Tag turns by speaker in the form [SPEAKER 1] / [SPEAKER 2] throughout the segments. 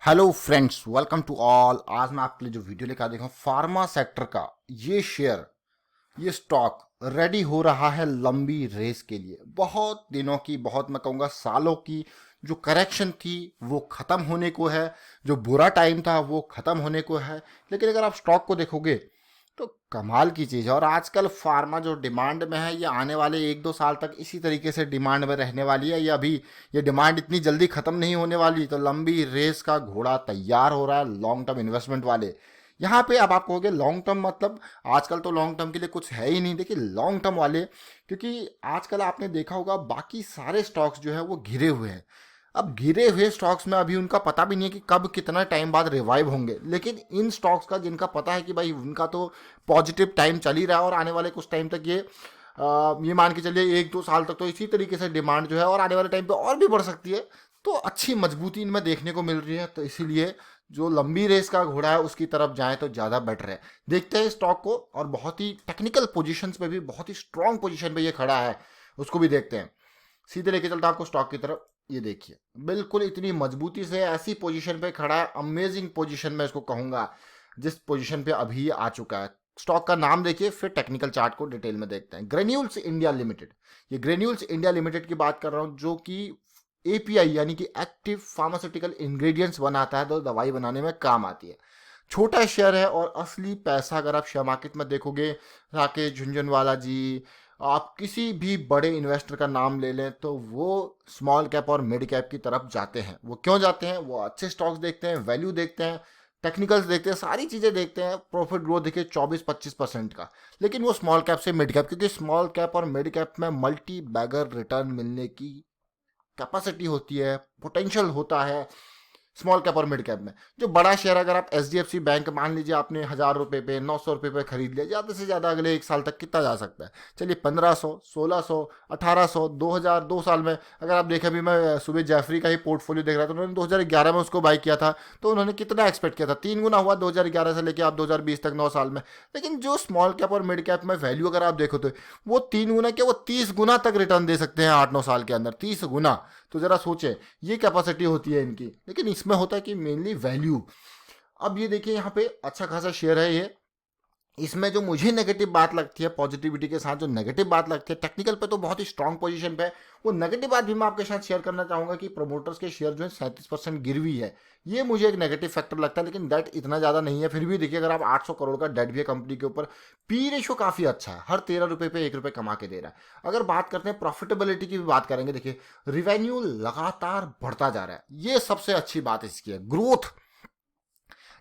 [SPEAKER 1] Hello friends, welcome to all. आज मैं आपके लिए जो वीडियो लेकर देखा फार्मा सेक्टर का ये शेयर, ये स्टॉक रेडी हो रहा है लंबी रेस के लिए। बहुत दिनों की, बहुत मैं कहूँगा सालों की जो करेक्शन थी वो ख़त्म होने को है। जो बुरा टाइम था वो ख़त्म होने को है। लेकिन अगर आप स्टॉक को देखोगे तो कमाल की चीज़ है। और आजकल फार्मा जो डिमांड में है ये आने वाले 1-2 साल तक इसी तरीके से डिमांड में रहने वाली है। ये अभी ये डिमांड इतनी जल्दी ख़त्म नहीं होने वाली। तो लंबी रेस का घोड़ा तैयार हो रहा है लॉन्ग टर्म इन्वेस्टमेंट वाले। यहाँ पे अब आप कहोगे लॉन्ग टर्म मतलब आजकल तो लॉन्ग टर्म के लिए कुछ है ही नहीं। देखिए लॉन्ग टर्म वाले, क्योंकि आजकल आपने देखा होगा बाकी सारे स्टॉक्स जो है वो घिरे हुए हैं। अब गिरे हुए स्टॉक्स में अभी उनका पता भी नहीं है कि कब कितना टाइम बाद रिवाइव होंगे। लेकिन इन स्टॉक्स का जिनका पता है कि भाई उनका तो पॉजिटिव टाइम चल ही रहा है और आने वाले कुछ टाइम तक ये मान के चलिए 1-2 साल तक तो इसी तरीके से डिमांड जो है और आने वाले टाइम पे और भी बढ़ सकती है। तो अच्छी मजबूती इनमें देखने को मिल रही है। तो इसीलिए जो लंबी रेस का घोड़ा है उसकी तरफ जाए तो ज़्यादा बेटर है। देखते हैं स्टॉक को, और बहुत ही टेक्निकल पोजीशंस पे भी बहुत ही स्ट्रांग पोजीशन पे ये खड़ा है, उसको भी देखते हैं। सीधे लेके चलता आपको स्टॉक की तरफ। ये देखिए बिल्कुल इतनी मजबूती से ऐसी पोजीशन पे खड़ा है, अमेजिंग पोजीशन में इसको कहूंगा, जिस पोजीशन पे अभी ये आ चुका है। स्टॉक का नाम देखिए, फिर टेक्निकल चार्ट को डिटेल में देखते हैं। ग्रेन्यूल्स इंडिया लिमिटेड, ये ग्रेन्यूल्स इंडिया लिमिटेड की बात कर रहा हूं, जो कि एपीआई यानी कि एक्टिव फार्मास्यूटिकल इंग्रेडिएंट्स बनाता है, तो दवाई बनाने में काम आती है। छोटा शेयर है और असली पैसा अगर आप शेयर मार्केट में देखोगे, राकेश झुंझुनवाला जी, आप किसी भी बड़े इन्वेस्टर का नाम ले लें तो वो स्मॉल कैप और मिड कैप की तरफ जाते हैं। वो क्यों जाते हैं? वो अच्छे स्टॉक्स देखते हैं, वैल्यू देखते हैं, टेक्निकल्स देखते हैं, सारी चीज़ें देखते हैं। प्रॉफिट ग्रोथ देखिए 24-25% का। लेकिन वो स्मॉल कैप से मिड कैप, क्योंकि स्मॉल कैप और मिड कैप में मल्टी बैगर रिटर्न मिलने की कैपेसिटी होती है, पोटेंशियल होता है स्मॉल कैप और मिड कैप में। जो बड़ा शेयर अगर आप एचडीएफसी बैंक मान लीजिए आपने 1,000 रुपये पे 900 रुपये पे खरीद लिया, ज़्यादा से ज़्यादा अगले 1 साल तक कितना जा सकता है? चलिए 1500, 1600, 1800, 2000, 2 साल में। अगर आप देखें, अभी मैं सुबह जैफरी का ही पोर्टफोलियो देख रहा था, उन्होंने 2011 में उसको बाई किया था। तो उन्होंने कितना एक्सपेक्ट किया था? 3 गुना हुआ 2011 से लेकर आप 2020 तक, 9 साल में। लेकिन जो स्मॉल कैप और मिड कैप में वैल्यू अगर आप देखो तो वो 3 गुना क्या, वो 30 गुना तक रिटर्न दे सकते हैं 8-9 साल के अंदर। 30 गुना, तो जरा सोचें, ये कैपेसिटी होती है इनकी। लेकिन इसमें होता है कि मेनली वैल्यू। अब ये देखिए यहाँ पे अच्छा खासा शेयर है ये। इसमें जो मुझे नेगेटिव बात लगती है, पॉजिटिविटी के साथ जो नेगेटिव बात लगती है, टेक्निकल पे तो बहुत ही स्ट्रांग पोजीशन पे है, वो नेगेटिव बात भी मैं आपके साथ शेयर करना चाहूंगा कि प्रमोटर्स के शेयर जो है 37% गिरवी है। ये मुझे एक नेगेटिव फैक्टर लगता है। लेकिन डेट इतना ज़्यादा नहीं है। फिर भी देखिए, अगर आप 800 करोड़ का डेट भी है कंपनी के ऊपर, पी रेशो काफ़ी अच्छा है, हर 13 रुपये पे 1 रुपये कमा के दे रहा है। अगर बात करते हैं प्रॉफिटेबिलिटी की भी बात करेंगे, देखिए रिवेन्यू लगातार बढ़ता जा रहा है, ये सबसे अच्छी बात इसकी है। ग्रोथ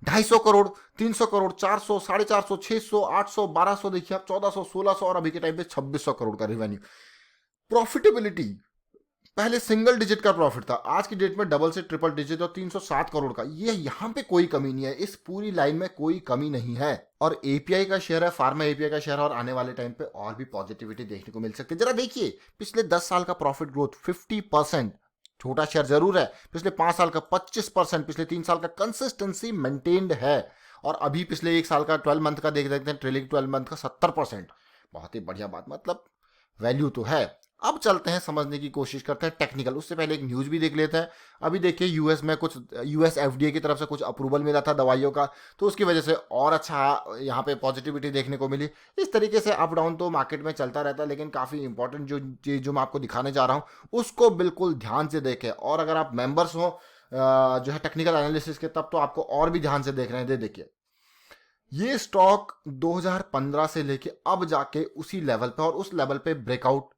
[SPEAKER 1] 250 करोड़, 300 करोड़, 400, 450, 600, 800, 1200, देखिए आप 1400, 1600 और अभी के टाइम पे 2600 करोड़ का रिवेन्यू। प्रॉफिटेबिलिटी, पहले सिंगल डिजिट का प्रॉफिट था, आज की डेट में डबल से ट्रिपल डिजिट और 307 करोड़ का। ये यहाँ पे कोई कमी नहीं है, इस पूरी लाइन में कोई कमी नहीं है। और एपीआई का शेयर है, फार्मा एपीआई का शेयर है, और आने वाले टाइम पे और भी पॉजिटिविटी देखने को मिल सकती है। जरा देखिए पिछले 10 साल का प्रॉफिट ग्रोथ 50%। छोटा शेयर जरूर है, पिछले 5 साल का 25%, पिछले 3 साल का कंसिस्टेंसी मेंटेन्ड है। और अभी पिछले 1 साल का 12 मंथ का देख देखते हैं, ट्रेलिंग 12 मंथ का 70%। बहुत ही बढ़िया बात, मतलब वैल्यू तो है। अब चलते हैं, समझने की कोशिश करते हैं टेक्निकल। उससे पहले एक न्यूज़ भी देख लेते हैं। अभी देखिए यूएस में कुछ, यूएस एफडीए की तरफ से कुछ अप्रूवल मिला था दवाइयों का, तो उसकी वजह से और अच्छा यहाँ पे पॉजिटिविटी देखने को मिली। इस तरीके से अप डाउन तो मार्केट में चलता रहता है, लेकिन काफ़ी इंपॉर्टेंट जो चीज़ जो मैं आपको दिखाने जा रहा हूँ उसको बिल्कुल ध्यान से देखें। और अगर आप मेंबर्स हो जो है टेक्निकल एनालिसिस के, तब तो आपको और भी ध्यान से देख रहे हैं। देखिए ये स्टॉक 2015 से लेके अब जाके उसी लेवल पे, और उस लेवल पे ब्रेकआउट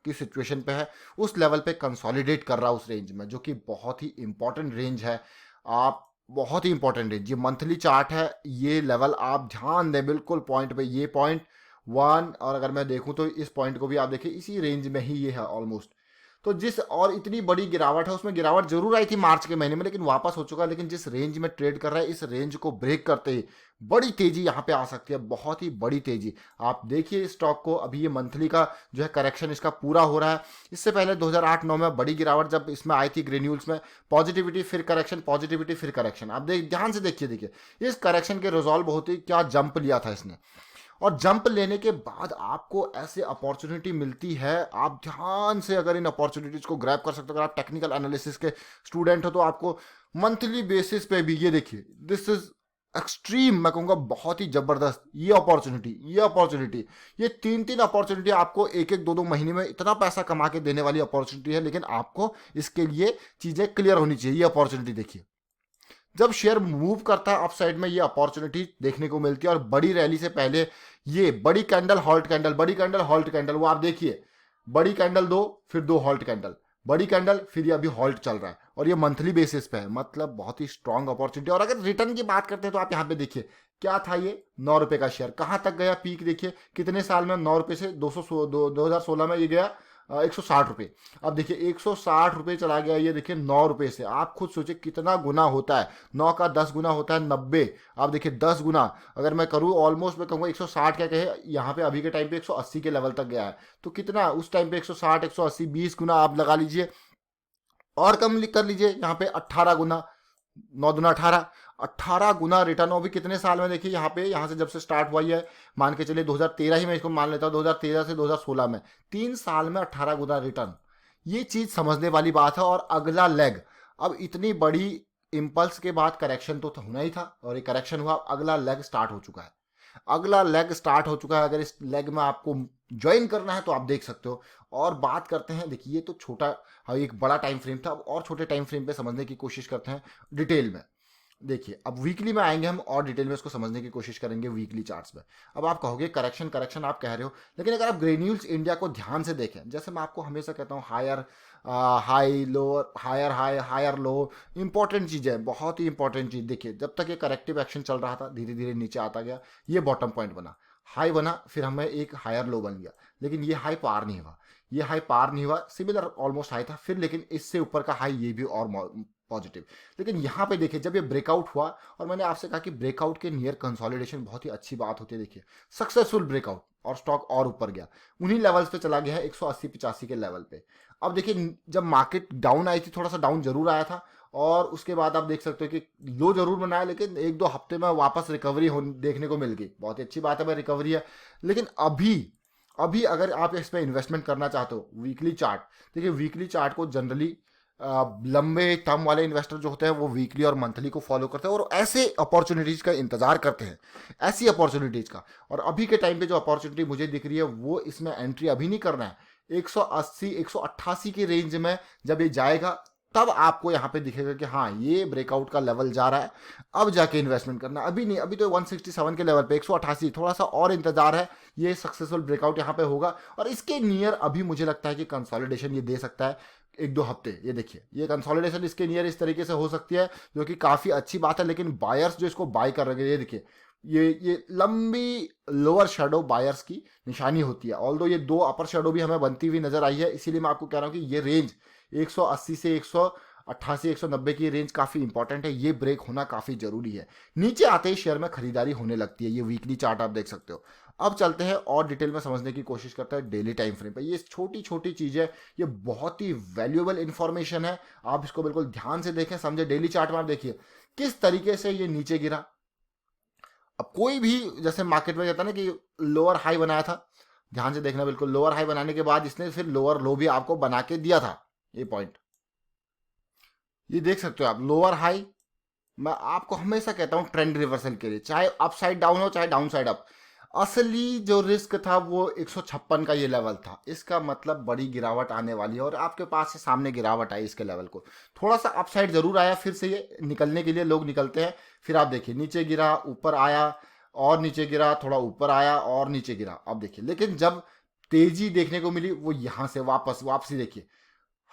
[SPEAKER 1] की सिचुएशन पे है, उस लेवल पे कंसोलिडेट कर रहा है उस रेंज में, जो कि बहुत ही इंपॉर्टेंट रेंज है। आप, बहुत ही इंपॉर्टेंट रेंज, ये मंथली चार्ट है, ये लेवल आप ध्यान दें बिल्कुल पॉइंट पे। ये पॉइंट 1, और अगर मैं देखूं तो इस पॉइंट को भी आप देखिए, इसी रेंज में ही ये है ऑलमोस्ट। तो जिस, और इतनी बड़ी गिरावट है, उसमें गिरावट जरूर आई थी मार्च के महीने में, लेकिन वापस हो चुका है। लेकिन जिस रेंज में ट्रेड कर रहा है, इस रेंज को ब्रेक करते ही बड़ी तेजी यहाँ पे आ सकती है, बहुत ही बड़ी तेजी। आप देखिए इस स्टॉक को, अभी ये मंथली का जो है करेक्शन इसका पूरा हो रहा है। इससे पहले 2008-9 में बड़ी गिरावट जब इसमें आई थी ग्रेन्यूल्स में, पॉजिटिविटी फिर करेक्शन, पॉजिटिविटी फिर करेक्शन। आप ध्यान से देखिए, देखिए इस करेक्शन के रिजॉल्व होते ही क्या जंप लिया था इसने। और जंप लेने के बाद आपको ऐसे अपॉर्चुनिटी मिलती है, आप ध्यान से अगर इन अपॉर्चुनिटीज को ग्रैब कर सकते हो, अगर आप टेक्निकल एनालिसिस के स्टूडेंट हो तो आपको मंथली बेसिस पे भी ये देखिए, दिस इज एक्सट्रीम, मैं कहूंगा बहुत ही जबरदस्त ये अपॉर्चुनिटी, ये तीन तीन अपॉर्चुनिटी आपको एक एक दो दो महीने में इतना पैसा कमा के देने वाली अपॉर्चुनिटी है। लेकिन आपको इसके लिए चीजें क्लियर होनी चाहिए। ये अपॉर्चुनिटी देखिए, जब शेयर मूव करता है अपसाइड में, ये अपॉर्चुनिटी देखने को मिलती है। और बड़ी रैली से पहले ये बड़ी कैंडल हॉल्ट कैंडल, बड़ी कैंडल हॉल्ट कैंडल, वो आप देखिए, बड़ी कैंडल दो, फिर दो हॉल्ट कैंडल, बड़ी कैंडल, फिर ये अभी हॉल्ट चल रहा है और ये मंथली बेसिस पे है। मतलब बहुत ही स्ट्रांग अपॉर्चुनिटी। और अगर रिटर्न की बात करते हैं तो आप यहाँ पे देखिए, क्या था ये 9 रुपए का शेयर, कहां तक गया पीक देखिए, कितने साल में 9 रुपए से 2016 में ये गया 160 रुपए। अब देखिए 160 रुपए चला गया, ये देखिए 9 रुपए से। आप खुद सोचिए कितना गुना होता है, 9 का 10 गुना होता है 90। आप देखिए 10 गुना अगर मैं करूँ, ऑलमोस्ट मैं कहूँगा 160 क्या कहे, यहाँ पे अभी के टाइम पे 180 के लेवल तक गया है। तो कितना उस टाइम पे 160 180 20 गुना आप लगा लीजिए, और कम कर लीजिए यहाँ पे 18 गुना, 9 दुना 18, 18 गुना रिटर्न। अभी कितने साल में देखिए, यहाँ पे यहाँ से जब से स्टार्ट हुआ है, मान के चलिए 2013 ही मैं इसको मान लेता हूँ, 2013 से 2016 में 3 साल में 18 गुना रिटर्न। ये चीज समझने वाली बात है। और अगला लेग, अब इतनी बड़ी इंपल्स के बाद करेक्शन तो होना ही था, और ये करेक्शन हुआ, अगला लेग स्टार्ट हो चुका है, अगला लेग स्टार्ट हो चुका है। अगर इस लेग में आपको ज्वाइन करना है तो आप देख सकते हो। और बात करते हैं, देखिए ये तो छोटा, हाँ एक बड़ा टाइम फ्रेम था, अब और छोटे टाइम फ्रेम पे समझने की कोशिश करते हैं डिटेल में। देखिए अब वीकली में आएंगे हम और डिटेल में इसको समझने की कोशिश करेंगे वीकली चार्ट्स में। अब आप कहोगे करेक्शन करेक्शन आप कह रहे हो, लेकिन अगर आप ग्रेन्यूल्स इंडिया को ध्यान से देखें, जैसे मैं आपको हमेशा कहता हूँ, higher high lower, higher high higher low, important चीज़ है, बहुत ही इंपॉर्टेंट चीज़। देखिए जब तक ये करेक्टिव एक्शन चल रहा था, धीरे धीरे नीचे आता गया, ये बॉटम पॉइंट बना, हाई बना, फिर हमें एक हायर लो बन गया, लेकिन ये हाई पार नहीं हुआ, ये हाई पार नहीं हुआ, सिमिलर ऑलमोस्ट हाई था, फिर लेकिन इससे ऊपर का हाई ये भी और पॉजिटिव। लेकिन यहाँ पे देखिए जब ये ब्रेकआउट हुआ, और मैंने आपसे कहा कि ब्रेकआउट के नियर कंसोलिडेशन बहुत ही अच्छी बात होती है। देखिए सक्सेसफुल ब्रेकआउट, और स्टॉक और ऊपर गया, उन्हीं लेवल्स पे चला गया है 180-85 के लेवल पे। अब देखिए जब मार्केट डाउन आई थी, थोड़ा सा डाउन जरूर आया था, और उसके बाद आप देख सकते हो कि लो जरूर बनाया, लेकिन एक दो हफ्ते में वापस रिकवरी देखने को मिल गई। बहुत ही अच्छी बात है भाई, रिकवरी है। लेकिन अभी अभी अगर आप इस पर इन्वेस्टमेंट करना चाहते हो, वीकली चार्ट देखिए, वीकली चार्ट को जनरली लंबे टर्म वाले इन्वेस्टर जो होते हैं वो वीकली और मंथली को फॉलो करते हैं, और ऐसे अपॉर्चुनिटीज का इंतजार करते हैं, ऐसी अपॉर्चुनिटीज का। और अभी के टाइम पे जो अपॉर्चुनिटी मुझे दिख रही है, वो इसमें एंट्री अभी नहीं करना है। 180 188 की रेंज में जब ये जाएगा, तब आपको यहाँ पे दिखेगा कि हाँ ये ब्रेकआउट का लेवल जा रहा है, अब जाके इन्वेस्टमेंट करना। अभी नहीं, अभी तो 167 के लेवल पे, 188 थोड़ा सा और इंतजार है, ये सक्सेसफुल ब्रेकआउट यहाँ पे होगा। और इसके नियर अभी मुझे लगता है कि कंसोलिडेशन ये दे सकता है एक दो हफ्ते। ये देखिए ये कंसोलिडेशन इसके नियर इस तरीके से हो सकती है, जो कि काफ़ी अच्छी बात है। लेकिन बायर्स जो इसको बाय कर रहे हैं, ये देखिए ये लंबी लोअर शेडो बायर्स की निशानी होती है। ऑल्दो ये दो अपर शेडो भी हमें बनती हुई नजर आई है, इसीलिए मैं आपको कह रहा हूँ कि ये रेंज 180 से 188 190 की रेंज काफ़ी इंपॉर्टेंट है, ये ब्रेक होना काफ़ी जरूरी है। नीचे आते ही शेयर में खरीदारी होने लगती है, ये वीकली चार्ट आप देख सकते हो। अब चलते हैं और डिटेल में समझने की कोशिश करते हैं डेली टाइम फ्रेम पे। ये छोटी छोटी चीज़ है, ये बहुत ही वैल्यूएबल इंफॉर्मेशन है, आप इसको बिल्कुल ध्यान से देखें, समझे। डेली चार्ट में आप देखिए किस तरीके से ये नीचे गिरा। अब कोई भी जैसे मार्केट में कहता है ना कि लोअर हाई बनाया था, ध्यान से देखना, बिल्कुल लोअर हाई बनाने के बाद इसने फिर लोअर लो भी आपको बना के दिया था। ये पॉइंट ये देख सकते हो आप, लोअर हाई। मैं आपको हमेशा कहता हूं ट्रेंड रिवर्सल के लिए, चाहे अप साइड डाउन हो चाहे डाउन साइड अप, असली जो रिस्क था वो 156 का ये लेवल था। इसका मतलब बड़ी गिरावट आने वाली है, और आपके पास से सामने गिरावट आई इसके लेवल को, थोड़ा सा अपसाइड जरूर आया, फिर से ये निकलने के लिए लोग निकलते हैं। फिर आप देखिए नीचे गिरा, ऊपर आया, और नीचे गिरा, थोड़ा ऊपर आया और नीचे गिरा। अब देखिए लेकिन जब तेजी देखने को मिली, वो यहां से वापसी देखिए,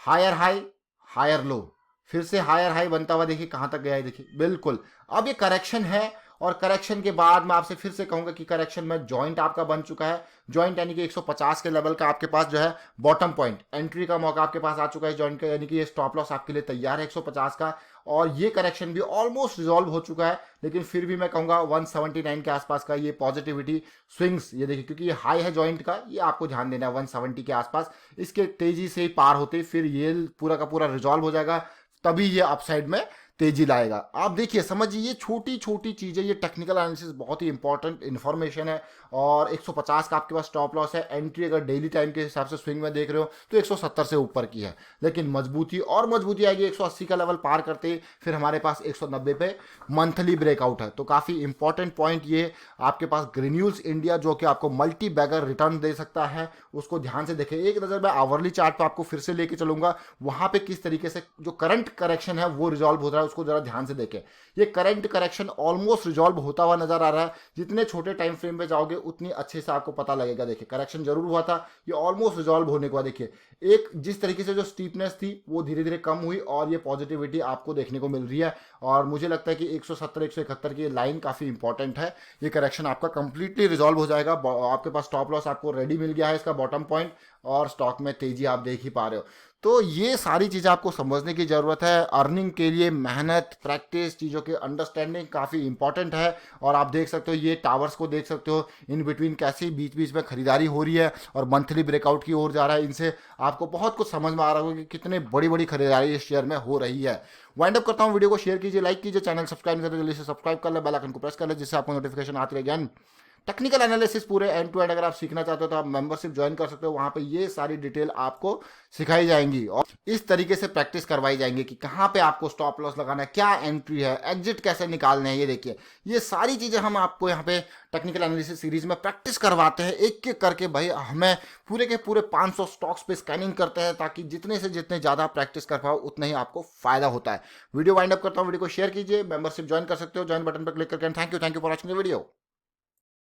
[SPEAKER 1] हायर हाई हायर लो, फिर से हायर हाई बनता हुआ देखिए कहां तक गया है, देखिए बिल्कुल। अब ये करेक्शन है, और करेक्शन के बाद मैं आपसे फिर से कहूंगा कि करेक्शन में जॉइंट आपका बन चुका है। जॉइंट यानी कि 150 के लेवल का आपके पास जो है बॉटम पॉइंट, एंट्री का मौका आपके पास आ चुका है जॉइंट का, यानी कि ये स्टॉप लॉस आपके लिए तैयार है 150 का। और ये करेक्शन भी ऑलमोस्ट रिजॉल्व हो चुका है, लेकिन फिर भी मैं कहूंगा 179 के आसपास का ये पॉजिटिविटी स्विंग्स, ये देखिए क्योंकि ये हाई है जॉइंट का, ये आपको ध्यान देना है 170 के आसपास। इसके तेजी से पार होते फिर ये पूरा का पूरा रिजॉल्व हो जाएगा, तभी ये अपसाइड में तेजी लाएगा। आप देखिए, समझिए, ये छोटी छोटी चीजें, ये टेक्निकल एनालिसिस बहुत ही इंपॉर्टेंट इन्फॉर्मेशन है। और 150 का आपके पास स्टॉप लॉस है। एंट्री अगर डेली टाइम के हिसाब से स्विंग में देख रहे हो तो 170 से ऊपर की है, लेकिन मजबूती और मजबूती आएगी 180 का लेवल पार करते ही। फिर हमारे पास 190 पे मंथली ब्रेकआउट है। तो काफी इंपॉर्टेंट पॉइंट ये, आपके पास ग्रेन्यूल्स इंडिया जो कि आपको मल्टी बैगर रिटर्न दे सकता है, उसको ध्यान से देखें। एक नजर मैं आवरली चार्ट पर आपको फिर से लेके चलूंगा, वहां पे किस तरीके से जो करंट करेक्शन है वो रिजॉल्व हो रहा है, उसको जरा ध्यान से देखें। ये करंट करेक्शन ऑलमोस्ट रिजॉल्व होता हुआ नजर आ रहा है। जितने छोटे टाइम फ्रेम पे जाओगे उतनी अच्छे से आपको पता लगेगा। देखिए, करेक्शन जरूर हुआ था, ये ऑलमोस्ट रिजॉल्व होने के बाद देखिए एक जिस तरीके से जो स्टीपनेस थी वो धीरे धीरे कम हुई और ये पॉजिटिविटी आपको देखने को मिल रही है। और मुझे लगता है कि 170 171 की लाइन काफी इंपॉर्टेंट है। ये करेक्शन आपका कंप्लीटली रिजॉल्व हो जाएगा। आपके पास स्टॉप लॉस आपको रेडी मिल गया है, इसका बॉटम पॉइंट, और स्टॉक में तेजी आप देख ही पा रहे हो। तो ये सारी चीज़ें आपको समझने की ज़रूरत है। अर्निंग के लिए मेहनत, प्रैक्टिस, चीज़ों की अंडरस्टैंडिंग काफ़ी इंपॉर्टेंट है। और आप देख सकते हो, ये टावर्स को देख सकते हो, इन बिटवीन कैसी बीच बीच में खरीदारी हो रही है और मंथली ब्रेकआउट की ओर जा रहा है। इनसे आपको बहुत कुछ समझ में आ रहा होगा कि कितने बड़ी बड़ी खरीदारी इस शेयर में हो रही है। वाइंड अप करता हूँ, वीडियो को शेयर कीजिए, लाइक कीजिए, चैनल सब्सक्राइब नहीं करते जल्दी से सब्सक्राइब कर ले, बेल आइकन को प्रेस कर ले, जिससे आपको नोटिफिकेशन आती रहेगी। टेक्निकल एनालिसिस पूरे एंड टू एंड अगर आप सीखना चाहते हो तो आप मेंबरशिप ज्वाइन कर सकते हो। वहां पे ये सारी डिटेल आपको सिखाई जाएंगी और इस तरीके से प्रैक्टिस करवाई जाएंगी कि कहाँ पे आपको स्टॉप लॉस लगाना है, क्या एंट्री है, एग्जिट कैसे निकालने हैं। ये देखिए, ये सारी चीजें हम आपको यहाँ पे टेक्निकल एनालिसिस सीरीज में प्रैक्टिस करवाते हैं एक एक करके। भाई, हमें पूरे के पूरे 500 स्टॉक्स पे स्कैनिंग करते हैं ताकि जितने से जितने ज्यादा प्रैक्टिस कर पाओ उतना ही आपको फायदा होता है। वीडियो वाइंड अप करता हूँ, वीडियो को शेयर कीजिए, मेंबरशिप ज्वाइन कर सकते हो, ज्वाइन बटन पर क्लिक करके। Thank you for watching the video.